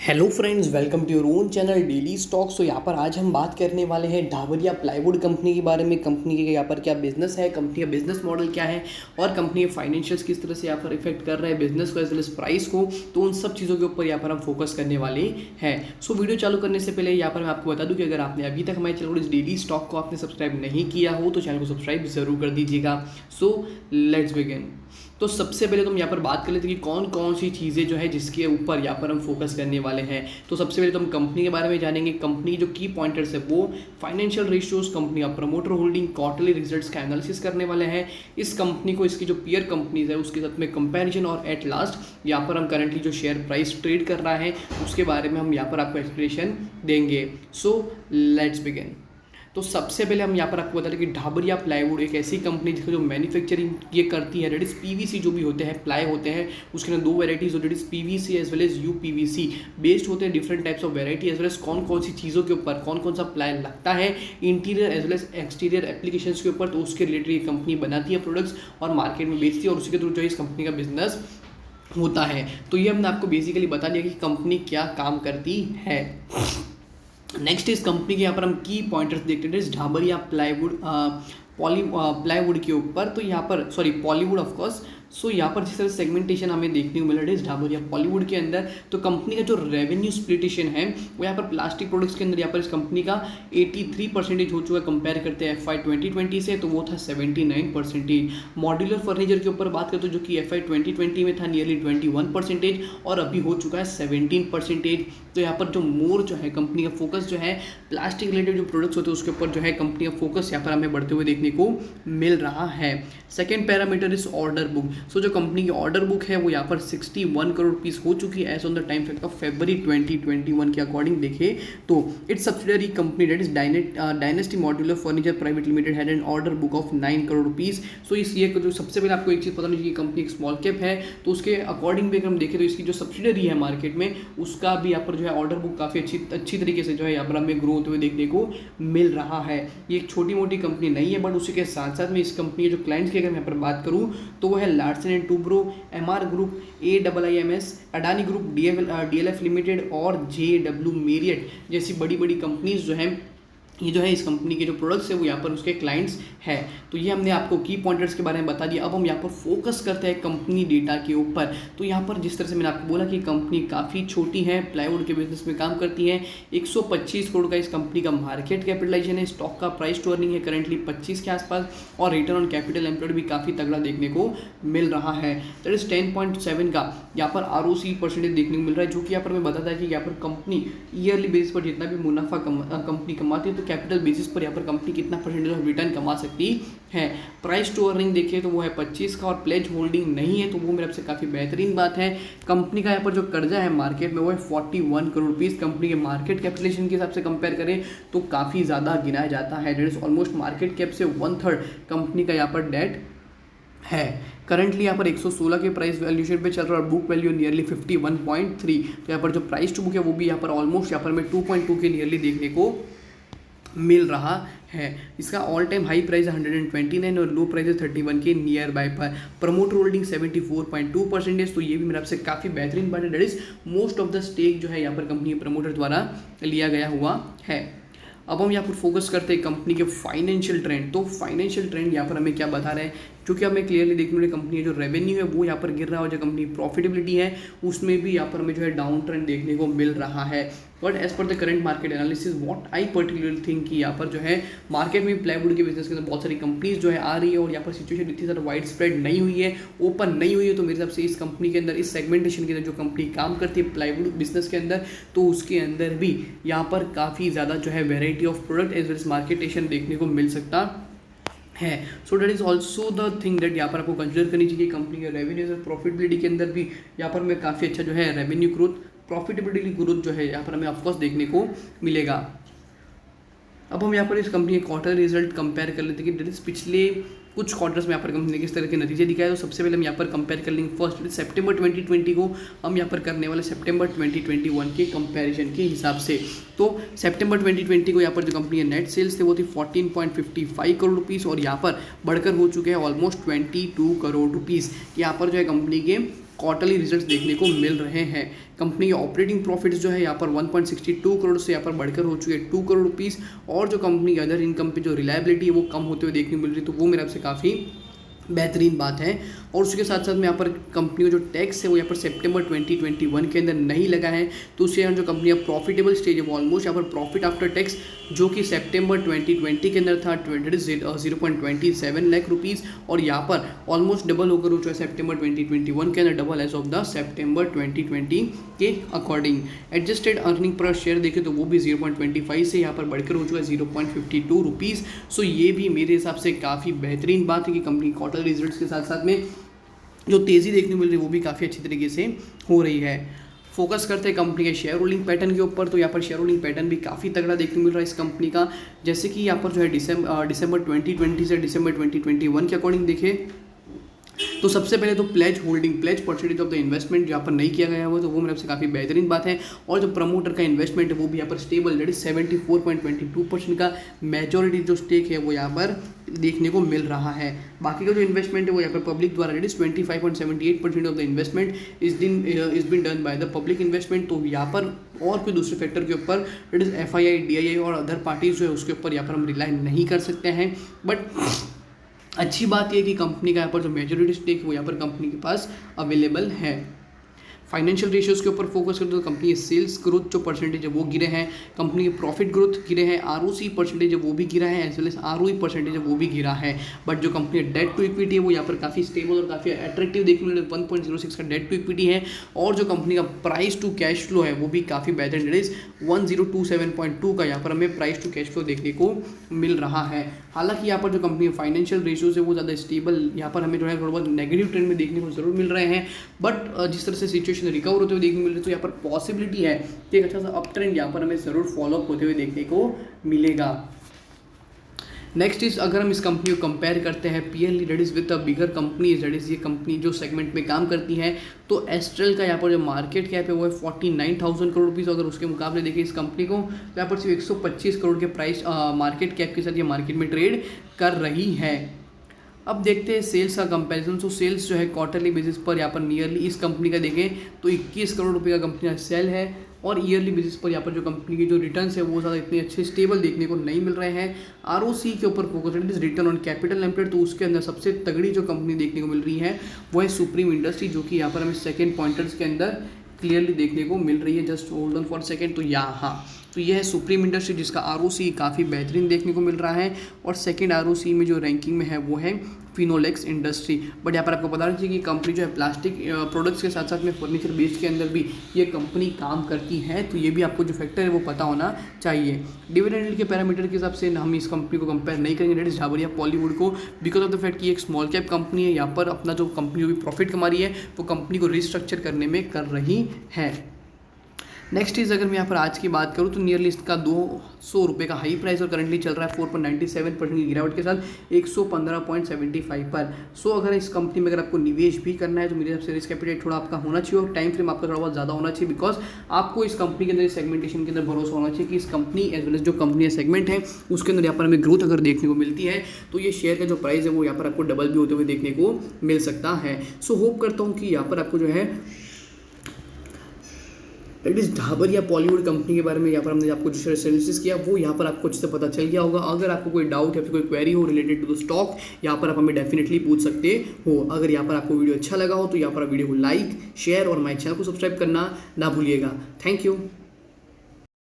Hello friends, welcome to your own channel daily stocks. तो यहाँ पर आज हम बात करने वाले हैं ढाबरिया प्लाईवुड कंपनी के बारे में। कंपनी के यहाँ पर क्या बिजनेस है, कंपनी का बिजनेस मॉडल क्या है और कंपनी के फाइनेंशियल्स किस तरह से यहाँ पर इफेक्ट कर रहे हैं बिजनेस को एज वेल एज प्राइस को। तो उन सब चीज़ों के ऊपर यहाँ पर हम फोकस करने वाले हैं। सो वीडियो चालू करने से पहले यहाँ पर मैं आपको बता दूँ कि अगर आपने अभी तक हमारे चैनल इस डेली स्टॉक को आपने सब्सक्राइब नहीं किया हो तो चैनल को सब्सक्राइब जरूर कर दीजिएगा। So let's begin. तो सबसे पहले तो हम यहाँ पर बात कर लेते हैं कि कौन कौन सी चीज़ें जो है जिसके ऊपर यहाँ पर हम फोकस करने वाले हैं। तो सबसे पहले तो हम कंपनी के बारे में जानेंगे। कंपनी जो की पॉइंटर्स है वो फाइनेंशियल रेशियोज, कंपनी का प्रमोटर होल्डिंग, क्वार्टरली रिजल्ट्स का एनालिसिस करने वाले हैं। इस कंपनी को इसकी जो पीयर कंपनीज है उसके साथ में कंपैरिजन और एट लास्ट यहाँ पर हम करंटली जो शेयर प्राइस ट्रेड कर रहा है उसके बारे में हम यहाँ पर आपको एक्सप्लेनेशन देंगे। So let's begin. तो सबसे पहले हम यहाँ पर आपको बता दें कि ढाबरिया प्लाईवुड एक ऐसी कंपनी जिसको जो मैन्युफैक्चरिंग ये करती है, दैट इज पीवीसी जो भी होते हैं प्लाई होते हैं उसके अंदर दो varieties, that is PVC as well as UPVC based होते हैं different types of variety as well as कौन कौन सी चीज़ों के ऊपर कौन कौन सा प्लाई लगता है interior as well as exterior applications के ऊपर। तो उसके रिलेटेड ये कंपनी बनाती है प्रोडक्ट्स और मार्केट में बेचती है और उसी के थ्रू जो है इस कंपनी का बिजनेस होता है। तो ये हमने आपको बेसिकली बता दिया कि कंपनी क्या काम करती है। नेक्स्ट इस कंपनी के यहाँ पर हम की पॉइंटर्स देखते हैं ढाबरिया प्लाईवुड प्लाईवुड के ऊपर। तो यहाँ पर सॉरी पॉलीवुड ऑफ कोर्स। सो यहाँ पर जिस तरह सेगमेंटेशन हमें देखने को मिल रहा है ढाबरिया पॉलीवुड के अंदर, तो कंपनी का जो रेवेन्यू स्प्लिटेशन है वो यहाँ पर प्लास्टिक प्रोडक्ट्स के अंदर यहाँ पर इस कंपनी का 83% हो चुका है। कंपेयर करते हैं FY 2020 से तो वो था 79%। मॉड्यूलर फर्नीचर के ऊपर बात करते तो जो कि FY 2020 में था नियरली 21% और अभी हो चुका है 17%। तो यहाँ पर जो मोर जो है कंपनी का फोकस जो है प्लास्टिक रिलेटेड जो प्रोडक्ट्स होते हैं उसके ऊपर जो है कंपनी का फोकस यहाँ पर हमें बढ़ते हुए देखने को मिल रहा है। Second parameter is order book. So जो कंपनी की ऑर्डर बुक है वो यहाँ पर 61 करोड़ रुपीस हो चुकी है as on the time fact of February 2021 के अकॉर्डिंग देखें तो it's subsidiary company that is dynasty modular furniture private limited had an order book of 9 crore rupees. So इस ये जो सबसे पहले आपको एक चीज़ पता नहीं चाहिए, कंपनी एक स्मॉल कैप है तो उसके अकॉर्डिंग भी अगर हम देखें तो इसकी जो सब्सिडरी है मार्केट में उसका भी यहाँ पर जो है ऑर्डर बुक काफ़ी अच्छी तरीके से जो है यहाँ पर हमें ग्रो होते हुए देखने को मिल रहा है। ये एक छोटी मोटी कंपनी नहीं है, बट उसी के साथ साथ में इस कंपनी के जो क्लाइंट्स की अगर मैं यहाँ पर बात करूँ तो वो है Larsen and Toubro, MR group, AIIMS, Adani group, DLF limited और JW मेरियट जैसी बड़ी बड़ी कंपनीज जो हैं ये जो है इस कंपनी के जो प्रोडक्ट्स है वो यहाँ पर उसके क्लाइंट्स है। तो ये हमने आपको की पॉइंटर्स के बारे में बता दिया। अब हम यहाँ पर फोकस करते हैं कंपनी डेटा के ऊपर। तो यहाँ पर जिस तरह से मैंने आपको बोला कि कंपनी काफ़ी छोटी है, प्लाईवुड के बिजनेस में काम करती है। 125 करोड़ का इस कंपनी का मार्केट कैपिटलाइजेशन है। स्टॉक का प्राइस टू अर्निंग है करेंटली 25 के आसपास और रिटर्न ऑन कैपिटल एम्प्लॉयड भी काफ़ी तगड़ा देखने को मिल रहा है। दैट इज 10.7 का यहाँ पर ROC परसेंटेज देखने को मिल रहा है, जो कि यहाँ पर मैं बताता है कि यहाँ पर कंपनी ईयरली बेसिस पर जितना भी मुनाफा कंपनी कमाती है तो कैपिटल बेसिस पर यहाँ पर कंपनी कितना परसेंटेज ऑफ रिटर्न कमा सकती है। प्राइस टू अर्निंग देखिए तो वो है 25 का और प्लेज होल्डिंग नहीं है, तो वो मेरे से काफ़ी बेहतरीन बात है। कंपनी का यहाँ पर जो कर्जा है मार्केट में वो है 41 करोड़ रुपीज़। कंपनी के मार्केट कैपिटलाइजेशन के हिसाब से कंपेयर करें तो काफ़ी ज़्यादा गिनाया जाता है। That is almost market cap से 1/3 कंपनी का यहाँ पर डेट है। करंटली यहाँ पर 116 के प्राइस वैल्यूएशन पे चल रहा है और बुक वैल्यू नियरली 51.3। तो यहाँ पर जो प्राइस टू बुक है वो भी यहाँ पर ऑलमोस्ट यहाँ पर हमें 2.2 के नियरली देखने को मिल रहा है। इसका ऑल टाइम हाई प्राइस 129 और लो प्राइस 31 के नियर बाय पर। Promoter holding 74.2%। तो ये भी मेरे आपसे काफ़ी बेहतरीन बात है। That is most of the stake जो है यहाँ पर कंपनी प्रमोटर द्वारा लिया गया हुआ है। अब हम यहाँ पर फोकस करते हैं कंपनी के फाइनेंशियल ट्रेंड। तो फाइनेंशियल ट्रेंड यहाँ पर हमें क्या बता रहा है, क्योंकि हमें क्लियरली देखने वाली कंपनी जो रेवेन्यू है वो यहाँ पर गिर रहा है और जो कंपनी प्रॉफिटेबिलिटी है उसमें भी यहाँ पर हमें जो है डाउन ट्रेंड देखने को मिल रहा है। But as per the current market analysis what I particularly think कि यहाँ पर जो है मार्केट में प्लाईवुड के बिजनेस के अंदर बहुत सारी कंपनीज जो है आ रही है और यहाँ पर सिचुएशन इतनी ज़्यादा वाइड स्प्रेड नहीं हुई है, ओपन नहीं हुई है। तो मेरे हिसाब से इस कंपनी के अंदर इस सेगमेंटेशन के अंदर जो कंपनी काम करती है प्लाईवुड बिजनेस के अंदर तो उसके अंदर भी यहाँ पर काफ़ी ज़्यादा जो है variety of product as well as marketation देखने को मिल सकता है। So that is also the thing that यहाँ पर आपको कंसिडर करनी चाहिए। कंपनी के रेवेन्यूज और प्रॉफिटेबिलिटी के अंदर भी यहाँ पर हमें काफ़ी अच्छा जो है रेवेन्यू ग्रोथ, प्रॉफिटेबिलिटी ग्रोथ जो है यहाँ पर हमें ऑफकोर्स देखने को मिलेगा। अब हम यहाँ पर इस कंपनी के क्वार्टर रिजल्ट कंपेयर कर लेते हैं कि पिछले कुछ क्वार्टर्स में यहाँ पर कंपनी ने किस तरह के नतीजे दिखाए। तो सबसे पहले हम यहाँ पर कंपेयर कर लेंगे फर्स्ट सितंबर 2020 को हम यहाँ पर करने वाले सितंबर 2021 के कंपैरिजन के हिसाब से। तो सितंबर 2020 को यहाँ पर जो कंपनी के नेट सेल्स थे वो थी 14.55 करोड़ रुपीज़ और यहाँ पर बढ़कर हो चुके हैं ऑलमोस्ट 22 करोड़ रुपीज़। यहाँ पर जो है कंपनी के क्वार्टरली रिजल्ट्स देखने को मिल रहे हैं। कंपनी के ऑपरेटिंग प्रॉफिट्स जो है यहाँ पर 1.62 करोड़ से यहाँ पर बढ़कर हो चुके हैं 2 करोड़ रुपीज़, और जो कंपनी की अदर इनकम पे जो रिलायबिलिटी है वो कम होते हुए देखने को मिल रही है, तो वो मेरे आपसे काफ़ी बेहतरीन बात है। और उसके साथ साथ में यहाँ पर कंपनी का जो टैक्स है वो यहाँ पर सितंबर 2021 के अंदर नहीं लगा है, तो उससे जो कंपनी का प्रॉफिटेबल स्टेज है वो ऑलमोस्ट यहाँ पर प्रॉफिट आफ्टर टैक्स जो कि सितंबर 2020 के अंदर था 0.27 लाख रुपीज़, और यहाँ पर ऑलमोस्ट डबल होकर हो चुका है सितंबर 2021 के अंदर, double as of the September 2020 के according. Adjusted earning per share देखें तो वो भी 0.25 से यहाँ पर बढ़कर हो चुका है 0.52 रुपीज़। सो ये भी मेरे हिसाब से काफ़ी बेहतरीन बात है कि कंपनी क्वार्टर रिजल्ट्स के साथ साथ में जो तेज़ी देखने को मिल रही है वो भी काफ़ी अच्छी तरीके से हो रही है। फोकस करते हैं कंपनी के शेयर होल्डिंग पैटर्न के ऊपर, तो यहाँ पर शेयर होल्डिंग पैटर्न भी काफ़ी तगड़ा देखने को मिल रहा है इस कंपनी का। जैसे कि यहाँ पर जो है दिसंबर 2020 से दिसंबर 2021 के अकॉर्डिंग देखें तो सबसे पहले तो pledge percentage of the investment यहाँ पर नहीं किया गया हुआ, तो वो मेरे से काफ़ी बेहतरीन बात है। और जो प्रमोटर का इन्वेस्टमेंट है वो भी यहाँ पर स्टेबल, दैट इज 74.22% का मेजॉरिटी जो स्टेक है वो यहाँ पर देखने को मिल रहा है। बाकी का जो इन्वेस्टमेंट है वो यहाँ पर पब्लिक द्वारा that is 25.78% of the investment is been done by the public investment. तो यहाँ पर और कोई दूसरे फैक्टर के ऊपर दैट इज FII, DII और अदर पार्टीज जो है उसके ऊपर यहाँ पर हम रिलाई नहीं कर सकते हैं। बट अच्छी बात यह है कि कंपनी का यहाँ पर जो मेजॉरिटी स्टेक है वो यहाँ पर कंपनी के पास अवेलेबल है। फाइनेंशियल रेशियोज के ऊपर फोकस करते तो कंपनी के सेल्स ग्रोथ जो परसेंटेज है वो गिरे हैं, कंपनी के प्रॉफिट ग्रोथ गिरे हैं, ROC परसेंटेज है वो भी गिरा है, as well as ROE percentage है वो भी गिरा है। बट जो कंपनी का डेट टू इक्विटी है वो यहाँ पर काफ़ी स्टेबल और काफ़ी अट्रैक्टिव देखने को मिल रहा है, 1.06 का डेट टू इक्विटी है। और जो कंपनी का प्राइस टू कैश फ्लो है वो भी काफ़ी बेहतरीन, डेट इज 1027.2 का यहाँ पर हमें प्राइस टू कैश फ्लो देखने को मिल रहा है। हालांकि यहाँ पर जो कंपनी के फाइनेंशियल रेशियोज है वो ज़्यादा स्टेबल यहाँ पर हमें जो है थोड़ा बहुत नेगेटिव ट्रेंड में देखने को जरूर मिल रहे हैं, बट जिस तरह से सिचुएशन रिकवर होते हुए देखने को मिल रही है तो यहाँ पर पॉसिबिलिटी है कि एक अच्छा सा अप ट्रेंड यहाँ पर हमें ज़रूर फॉलोअप होते हुए देखने को मिलेगा। नेक्स्ट इज अगर हम इस कंपनी को कंपेयर करते हैं PL that is with a bigger company, that is ये कंपनी जो सेगमेंट में काम करती है, तो एस्ट्रल का यहाँ पर जो मार्केट कैप है वो है 49,000 करोड़ रुपीज़। अगर उसके मुकाबले देखें इस कंपनी को तो यहाँ पर सिर्फ 125 करोड़ के प्राइस मार्केट कैप के साथ ये मार्केट में ट्रेड कर रही है। अब देखते हैं सेल्स का कंपैरिजन। तो सेल्स जो है क्वार्टरली बेसिस पर यहाँ पर नियरली इस कंपनी का देखें तो 21 करोड़ रुपये का कंपनी का सेल है, और ईयरली बेसिस पर यहाँ पर जो कंपनी के जो रिटर्न्स है वो ज़्यादा इतने अच्छे स्टेबल देखने को नहीं मिल रहे हैं। ROC के ऊपर फोकस है, रिटर्न ऑन कैपिटल एम्प्लॉयड, तो उसके अंदर सबसे तगड़ी जो कंपनी देखने को मिल रही है वो है सुप्रीम इंडस्ट्री, जो कि यहाँ पर हमें सेकेंड पॉइंटर्स के अंदर क्लियरली देखने को मिल रही है। Just hold on for second, तो यहाँ तो यह है सुप्रीम इंडस्ट्री जिसका ROC काफ़ी बेहतरीन देखने को मिल रहा है, और सेकंड ROC में जो रैंकिंग में है वो है फिनोलेक्स इंडस्ट्री। बट यहाँ पर आपको बता दीजिए कि कंपनी जो है प्लास्टिक प्रोडक्ट्स के साथ साथ में फर्नीचर बेस्ड के अंदर भी ये कंपनी काम करती है, तो ये भी आपको जो फैक्टर है वो पता होना चाहिए। डिविडेंड के पैरामीटर के हिसाब से हम इस कंपनी को कंपेयर नहीं करेंगे दैट इज ढाबरिया पॉलीवुड को, बिकॉज ऑफ द फैक्ट कि एक स्मॉल कैप कंपनी है। यहाँ पर अपना जो कंपनी जो भी प्रॉफिट कमा रही है वो कंपनी को रिस्ट्रक्चर करने में कर रही है। नेक्स्ट इज अगर मैं यहाँ पर आज की बात करूँ तो नियरली इसका 200 रुपये का हाई प्राइस और करंटली चल रहा है 4.97% की गिरावट के साथ 115.75 पर। सो अगर इस कंपनी में अगर आपको निवेश भी करना है तो मेरे हिसाब से रिस्क कैपिटल थोड़ा आपका होना चाहिए और टाइम फ्रेम आपका थोड़ा बहुत ज़्यादा होना चाहिए, बिकॉज आपको इस कंपनी के अंदर सेगमेंटेशन के अंदर भरोसा होना चाहिए कि इस कंपनी एज वेल एज जो कंपनी सेगमेंट है उसके अंदर यहाँ पर हमें ग्रोथ अगर देखने को मिलती है तो ये शेयर का जो प्राइस है वो यहाँ पर आपको डबल भी होते हुए देखने को मिल सकता है। सो होप करता हूँ कि यहाँ पर आपको जो है that is Dhabariya Pollywood company के बारे में यहाँ पर हमने आपको जो एनालिसिस किया वो यहाँ पर आपको अच्छे से पता चल गया होगा। अगर आपको कोई डाउट या फिर कोई क्वेरी हो रिलेटेड टू द स्टॉक यहाँ पर आप हमें डेफिनेटली पूछ सकते हो। अगर यहाँ पर आपको वीडियो अच्छा लगा हो तो यहाँ पर वीडियो को लाइक शेयर और माय चैनल को सब्सक्राइब करना ना भूलिएगा। Thank you.